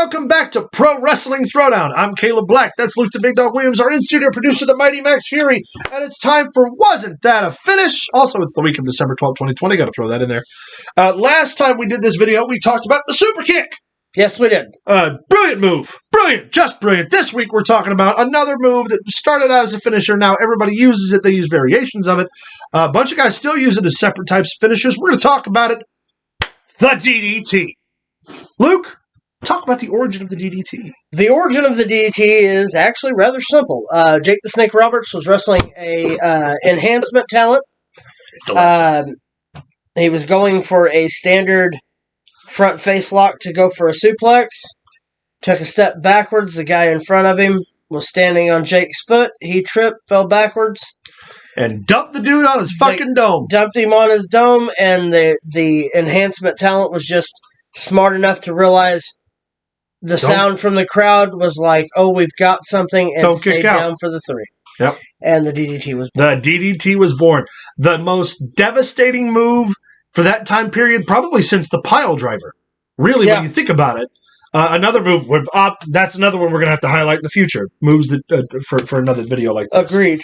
Welcome back to Pro Wrestling Throwdown. I'm Caleb Black. That's Luke the Big Dog Williams, our in-studio producer, the Mighty Max Fury. And it's time for Wasn't That a Finish? Also, it's the week of December 12, 2020. Got to throw that in there. Last time we did this video, we talked about the super kick. Yes, we did. Brilliant move. Brilliant. Just brilliant. This week, we're talking about another move that started out as a finisher. Now, everybody uses it. They use variations of it. A bunch of guys still use it as separate types of finishers. We're going to talk about it. The DDT. Luke, talk about the origin of the DDT. The origin of the DDT is actually rather simple. Jake the Snake Roberts was wrestling a enhancement talent. He was going for a standard front face lock to go for a suplex. Took a step backwards. The guy in front of him was standing on Jake's foot. He tripped, fell backwards. And dumped the dude on his fucking dome. Dumped him on his dome, and the enhancement talent was just smart enough to realize the sound from the crowd was like, oh, we've got something, and stayed down for the three. Yep. And the DDT was born. The DDT was born. The most devastating move for that time period, probably since the pile driver. Really, when you think about it. Another move, that's another one we're going to have to highlight in the future. Moves that for another video like this. Agreed.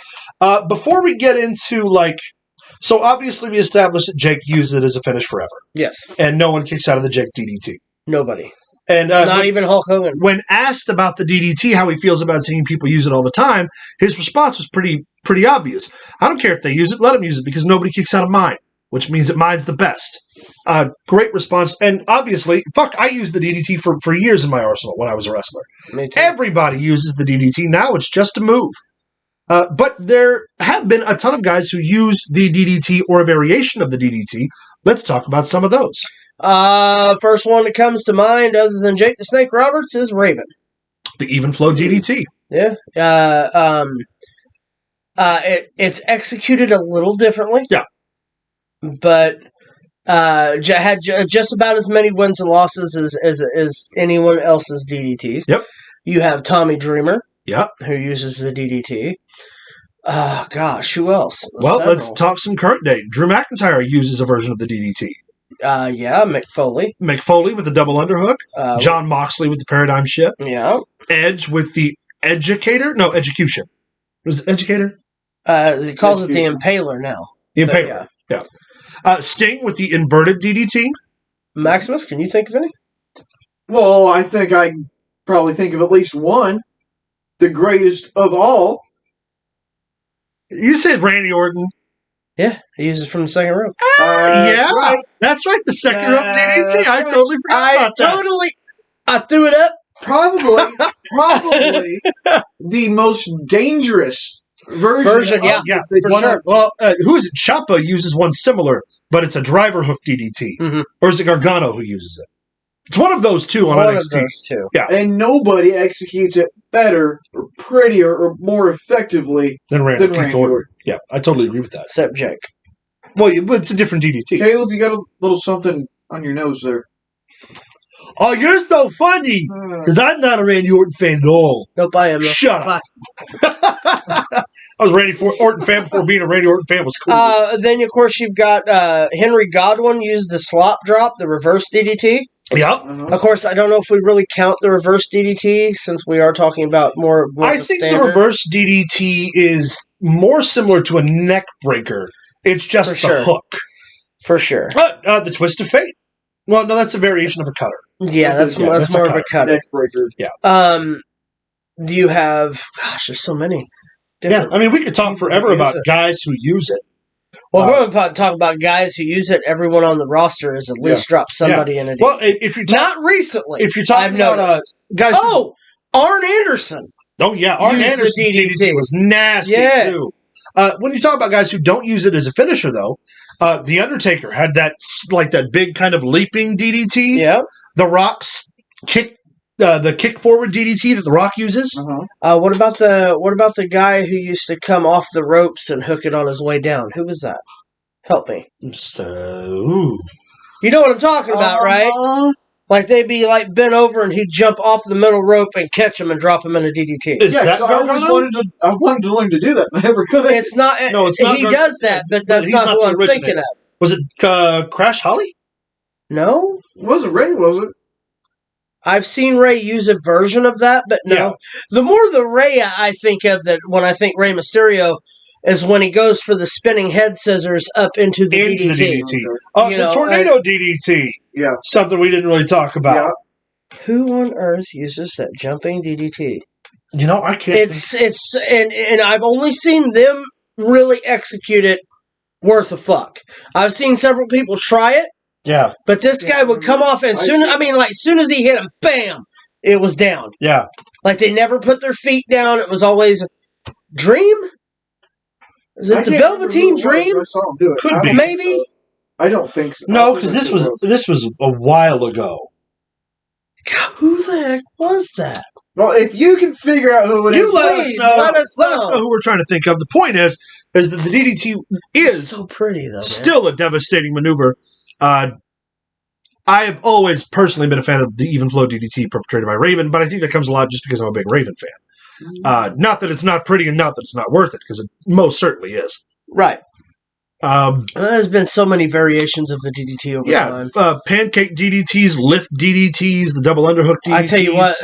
Before we get into, so obviously we established that Jake used it as a finish forever. Yes. And no one kicks out of the Jake DDT. Nobody. And not even Hulk Hogan. When asked about the DDT, how he feels about seeing people use it all the time, his response was pretty obvious. I don't care if they use it, let them use it, because nobody kicks out of mine, which means that mine's the best. Great response. And obviously, I used the DDT for years in my arsenal when I was a wrestler. Me too. Everybody uses the DDT. Now it's just a move. But there have been a ton of guys who use the DDT or a variation of the DDT. Let's talk about some of those. First one that comes to mind, other than Jake the Snake Roberts, is Raven. The even flow DDT. Yeah. It's executed a little differently. Yeah. But had just about as many wins and losses as anyone else's DDTs. Yep. You have Tommy Dreamer. Yep. Who uses the DDT. Gosh, who else? Well, let's talk some current day. Drew McIntyre uses a version of the DDT. Yeah, Mick Foley. Mick Foley with the double underhook. John Moxley with the paradigm shift. Yeah. Edge with the educator? No, execution. Was it educator? He calls it the Impaler now. The Impaler, yeah. Sting with the inverted DDT. Maximus, can you think of any? Well, I think I probably think of at least one. The greatest of all. You said Randy Orton. Yeah, he uses it from the second rope. Yeah, right. That's right, the second rope DDT. I totally forgot about that. I threw it up. Probably the most dangerous version. Yeah, for sure. Well, who is it? Ciampa uses one similar, but it's a driver hook DDT. Mm-hmm. Or is it Gargano who uses it? It's one of those two on NXT. One of those two. Yeah. And nobody executes it better, or prettier, or more effectively than Randy Orton. Yeah, I totally agree with that. Except Jake. Well, it's a different DDT. Caleb, you got a little something on your nose there. Oh, you're so funny! Because I'm not a Randy Orton fan at all. Nope, I am. Shut up. I was a Randy Orton fan before being a Randy Orton fan was cool. Then, of course, you've got Henry Godwin used the slop drop, the reverse DDT. Yeah. Of course, I don't know if we really count the reverse DDT since we are talking about more I think the reverse DDT is more similar to a neck breaker. It's just the hook. For sure. The twist of fate. Well, no, that's a variation of a cutter. Yeah, that's more of a cutter. Neck breaker. Yeah. You have... Gosh, there's so many. Yeah, I mean, we could talk forever about guys who use it. Well, we're going to talk about guys who use it. Everyone on the roster has at least dropped somebody in a DDT. Well, if you're not recently. If you're talking about guys... Arn Anderson. Oh, yeah. Arn Anderson's DDT was nasty, too. When you talk about guys who don't use it as a finisher, though, The Undertaker had that big kind of leaping DDT. Yeah. The Rock's the kick forward DDT that The Rock uses. What about the guy who used to come off the ropes and hook it on his way down? Who was that? Help me. So, you know what I'm talking about, right? Like they'd be bent over and he'd jump off the middle rope and catch him and drop him in a DDT. Is that I wanted to learn to do that, but I never could. It's not. No, it's not. He does that, but that's not who I'm thinking of. Was it Crash Holly? No, it wasn't Ray, was it? I've seen Rey use a version of that, but no. Yeah. The more the Rey I think of that when I think Rey Mysterio is when he goes for the spinning head scissors up into the DDT. The tornado DDT. Yeah. Something we didn't really talk about. Yeah. Who on earth uses that jumping DDT? I can't. And I've only seen them really execute it worth a fuck. I've seen several people try it. Yeah. But this guy would come off and soon as he hit him, bam, it was down. Yeah. Like they never put their feet down. It was always Dream? Is it the Velveteen Dream? Could be. Maybe. I don't think so. No, because this was a while ago. God, who the heck was that? Well, if you can figure out who it is, please let us know who we're trying to think of. The point is that the DDT is so pretty though. Still a devastating maneuver. I have always personally been a fan of the even flow DDT perpetrated by Raven, but I think that comes a lot just because I'm a big Raven fan. Not that it's not pretty and not that it's not worth it, because it most certainly is. Right. There's been so many variations of the DDT over time. Pancake DDTs, lift DDTs, the double underhook DDTs. I tell you what,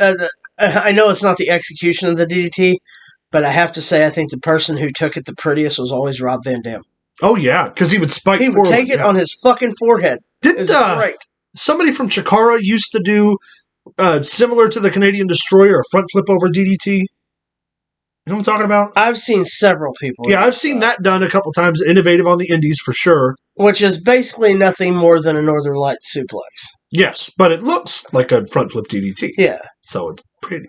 I know it's not the execution of the DDT, but I have to say I think the person who took it the prettiest was always Rob Van Dam. Oh, yeah, because he would spike He would take it on his fucking forehead. Didn't great. Somebody from Chikara used to do similar to the Canadian Destroyer, a front flip over DDT? You know what I'm talking about? I've seen several people. Yeah, I've seen that done a couple times. Innovative on the indies for sure. Which is basically nothing more than a Northern Lights suplex. Yes, but it looks like a front flip DDT. Yeah. So it's pretty.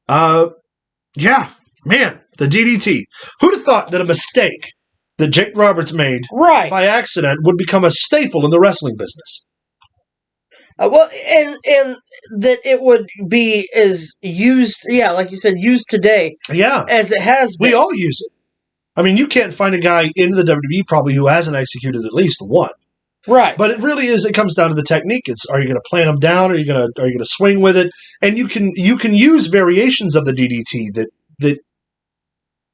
Yeah, man, the DDT. Who'd have thought that a mistake that Jake Roberts made by accident would become a staple in the wrestling business? Well, and that it would be as used, like you said, used today, as it has been. We all use it. I mean, you can't find a guy in the WWE probably who hasn't executed at least one. Right. But it really is. It comes down to the technique. It's are you going to plant them down? Are you going to swing with it? And you can use variations of the DDT that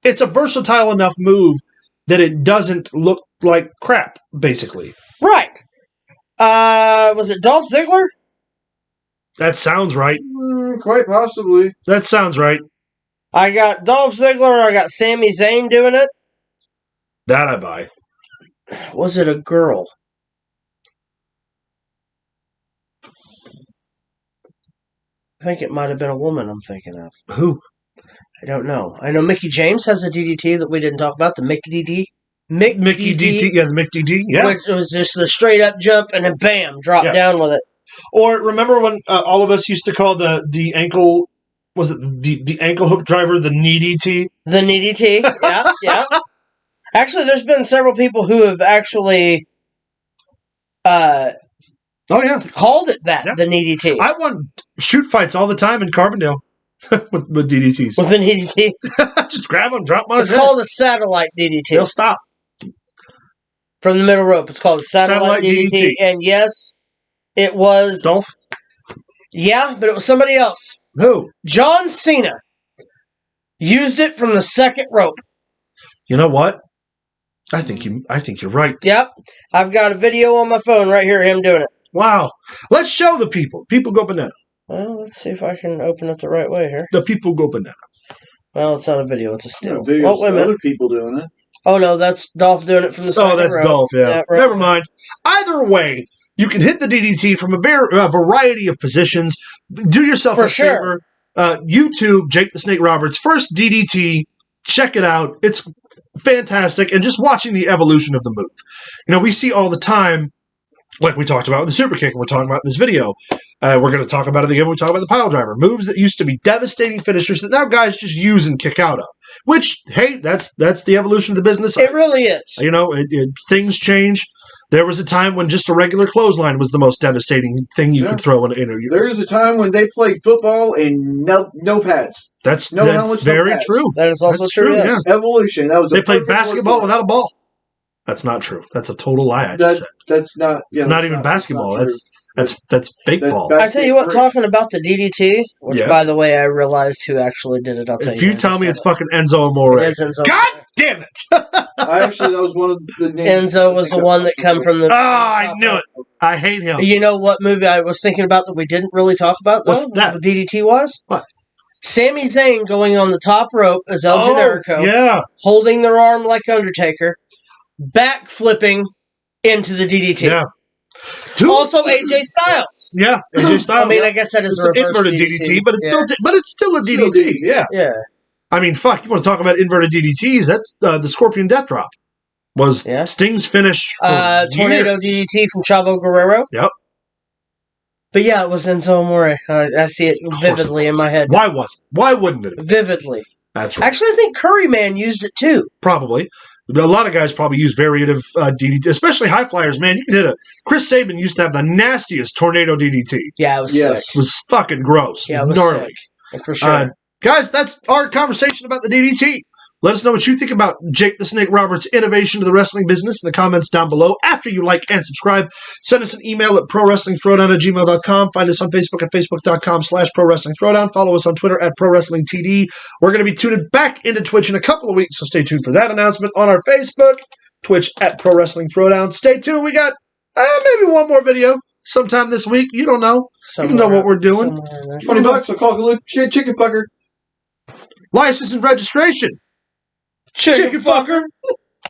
it's a versatile enough move that it doesn't look like crap. Basically. Right. Was it Dolph Ziggler? That sounds right. Quite possibly. That sounds right. I got Dolph Ziggler. I got Sami Zayn doing it. That I buy. Was it a girl? I think it might have been a woman I'm thinking of. Who? I don't know. I know Mickey James has a DDT that we didn't talk about, the Mickey DDT. Mickey DDT, yeah, the Mickey DDT, yeah. Which was just the straight up jump and then bam, drop down with it. Or remember when all of us used to call the ankle, was it the ankle hook driver the knee DT? The knee DT, yeah. Actually, there's been several people who have actually called it that, the knee DT. I won shoot fights all the time in Carbondale with DDTs. With the knee DT? Just grab them, drop them on his head. It's called a satellite DDT. They'll stop. From the middle rope. It's called a satellite DDT. And yes, it was... Dolph? Yeah, but it was somebody else. Who? John Cena used it from the second rope. You know what? I think you're right. Yep. I've got a video on my phone right here of him doing it. Wow. Let's show the people. People go banana. Well, let's see if I can open it the right way here. The people go banana. Well, it's not a video. It's a still. Wait a minute. Other people doing it. Oh, no, that's Dolph doing it from the second row. Oh, that's Dolph, yeah. Right. Never mind. Either way, you can hit the DDT from a variety of positions. Do yourself a favor. YouTube, Jake the Snake Roberts, first DDT. Check it out. It's fantastic. And just watching the evolution of the move. You know, we see all the time, like we talked about with the super kick, and we're talking about in this video. We're going to talk about it again when we talk about the pile driver. Moves that used to be devastating finishers that now guys just use and kick out of. Which, hey, that's the evolution of the business. It really is. You know, things change. There was a time when just a regular clothesline was the most devastating thing you could throw in an interview. There was a time when they played football and no pads. That's very true. That is also true. Yes. Yeah. Evolution. That was they played basketball without a ball. That's not true. That's a total lie. I just said. That's not. Yeah, it's not even basketball. That's fake That- ball. that- I tell you what, talking about the DDT, which Yeah. by the way I realized who actually did it. I'll tell If you. you tell me in a it's second. fucking Enzo Amore, It is Enzo. God damn it! That was one of the names. Enzo was the one that come from the. Oh, I knew it. I hate him. You know what movie I was thinking about that we didn't really talk about though? What's that? The DDT was? What? Sami Zayn going on the top rope as El Generico, yeah. holding their arm like Undertaker, backflipping into the DDT. Yeah. Dude. Also AJ Styles. Yeah, AJ Styles. I mean, I guess that is it's a an reverse inverted DDT, but it's still a DDT. DDT. Yeah. Yeah. I mean, fuck. You want to talk about inverted DDTs? That's the Scorpion Death Drop was Sting's finish. For Tornado years. DDT from Chavo Guerrero. Yep. But yeah, it was Enzo Amore. I see it vividly in my head. Why wasn't? Why wouldn't it? Vividly. That's right. Actually, I think Curryman used it too. Probably. A lot of guys probably use variative DDT, especially high flyers. Man, you can hit a. Chris Sabin used to have the nastiest tornado DDT. Yeah, it was Yes. sick. It was fucking gross. Yeah, It it was was gnarly. sick. For sure. Guys, that's our conversation about the DDT. Let us know what you think about Jake the Snake Roberts' innovation to the wrestling business in the comments down below. After you like and subscribe, send us an email at prowrestlingthrowdown@gmail.com. Find us on Facebook at facebook.com/prowrestlingthrowdown. Follow us on Twitter at prowrestlingtd. We're going to be tuning back into Twitch in a couple of weeks, so stay tuned for that announcement on our Facebook, Twitch at prowrestlingthrowdown. Stay tuned. We got maybe one more video sometime this week. You don't know. You don't know what we're doing. $20, I'll call it a little chicken fucker. License and registration. Chicken fucker.